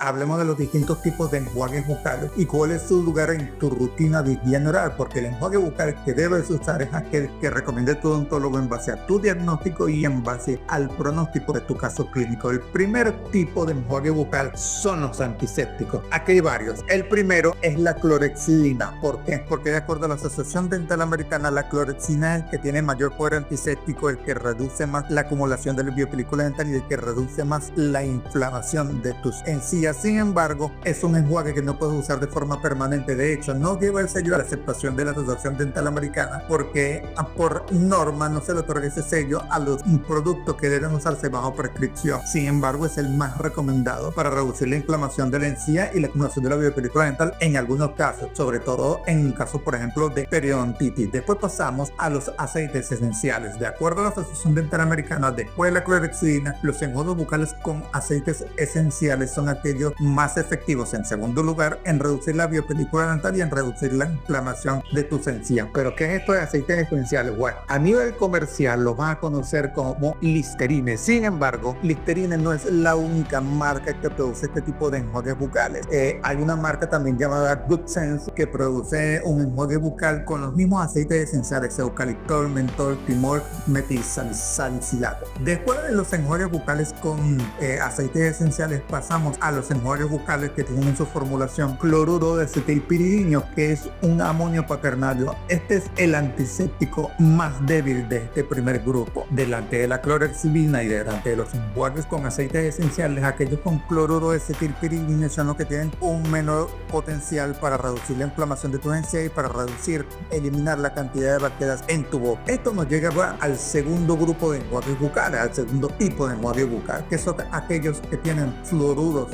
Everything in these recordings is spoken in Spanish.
Hablemos de los distintos tipos de enjuagues bucales y cuál es su lugar en tu rutina de higiene oral, porque el enjuague bucal que debes usar es aquel que recomiende tu odontólogo en base a tu diagnóstico y en base al pronóstico de tu caso clínico. El primer tipo de enjuague bucal son los antisépticos. Aquí hay varios. El primero es la clorexidina. ¿Por qué? Porque de acuerdo a la Asociación Dental Americana, la clorexidina es el que tiene mayor poder antiséptico, el que reduce más la acumulación de la biopelícula dental y el que reduce más la inflamación de tus encías. Sin embargo, es un enjuague que no puedes usar de forma permanente. De hecho, no lleva el sello de aceptación de la Asociación Dental Americana porque por norma no se le otorga ese sello a los productos que deben usarse bajo prescripción. Sin embargo, es el más recomendado para reducir la inflamación de la encía y la acumulación de la biopelícula dental en algunos casos, sobre todo en casos, por ejemplo, de periodontitis. Después pasamos a los aceites esenciales. De acuerdo a la Asociación Dental Americana, después de la clorexidina, los enjuagues bucales con aceites esenciales son aquellos más efectivos, en segundo lugar, en reducir la biopelícula dental y en reducir la inflamación de tus encías. ¿Pero qué es esto de aceites esenciales? Bueno, a nivel comercial los vas a conocer como Listerine. Sin embargo, Listerine no es la única marca que produce este tipo de enjuagues bucales. Hay una marca también llamada Good Sense que produce un enjuague bucal con los mismos aceites esenciales: eucaliptol, mentol, timol, metilsalicilado. Después de los enjuagues bucales con aceites esenciales, pasamos a los enjuagues bucales que tienen en su formulación cloruro de acetilpiridino, que es un amonio cuaternario. Este es el antiséptico más débil de este primer grupo. Delante de la clorexidina y delante de los enjuagues con aceites esenciales, aquellos con cloruro de acetilpiridino son los que tienen un menor potencial para reducir la inflamación de tu encía y para eliminar la cantidad de bacterias en tu boca. Esto nos llega al segundo grupo de enjuagues bucales, al segundo tipo de enjuague bucal, que son aquellos que tienen fluoruros,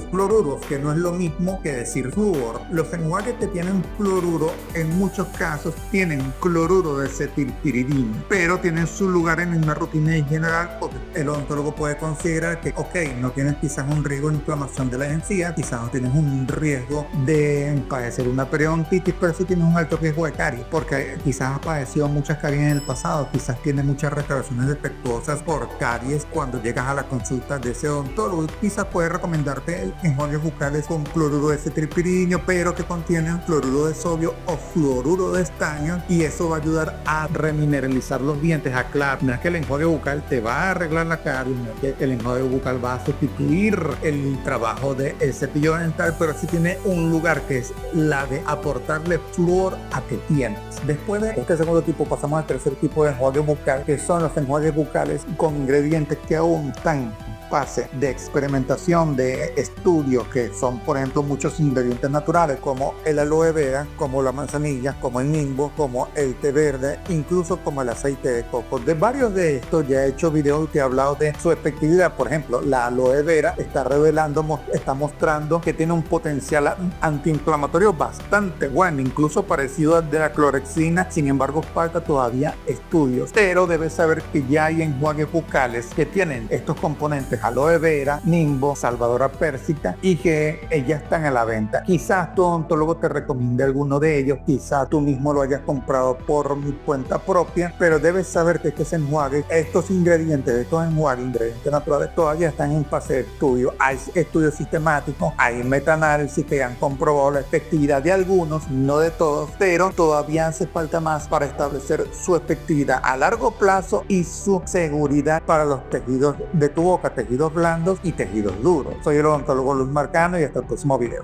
que no es lo mismo que decir flúor. Los enjuagues que tienen fluoruro en muchos casos tienen cloruro de acetilpiridino, pero tienen su lugar en una rutina general, porque el odontólogo puede considerar que, no tienes quizás un riesgo de inflamación de las encías, quizás no tienes un riesgo de padecer una periodontitis, pero sí tienes un alto riesgo de caries, porque quizás has padecido muchas caries en el pasado, quizás tienes muchas restauraciones defectuosas por caries cuando llegas a la consulta de ese odontólogo. Quizás puede recomendarte enjuagues bucales con cloruro de acetilpiridino, pero que contienen fluoruro de sodio o fluoruro de estaño, y eso va a ayudar a remineralizar los dientes. Aclarar, no es que el enjuague bucal te va a arreglar la caries, no es que el enjuague bucal va a sustituir el trabajo del cepillo dental, pero sí tiene un lugar que es la de aportarle flúor a que tienes. Después de este segundo tipo pasamos al tercer tipo de enjuague bucal, que son los enjuagues bucales con ingredientes que aún están fase de experimentación, de estudio, que son, por ejemplo, muchos ingredientes naturales como el aloe vera, como la manzanilla, como el nimbo, como el té verde, incluso como el aceite de coco. De varios de estos ya he hecho videos que he hablado de su efectividad. Por ejemplo, la aloe vera está mostrando que tiene un potencial antiinflamatorio bastante bueno, incluso parecido al de la clorexidina. Sin embargo, falta todavía estudios, pero debes saber que ya hay enjuagues bucales que tienen estos componentes: aloe vera, nimbo, salvadora pérsica, y que ya están a la venta. Quizás tu odontólogo te recomiende alguno de ellos, quizás tú mismo lo hayas comprado por mi cuenta propia, pero debes saber que estos ingredientes naturales todavía están en fase de estudio. Hay estudios sistemáticos, hay metaanálisis que han comprobado la efectividad de algunos, no de todos, pero todavía hace falta más para establecer su efectividad a largo plazo y su seguridad para los tejidos de tu boca, tejidos blandos y tejidos duros. Soy el odontólogo Luis Marcano y hasta el próximo video.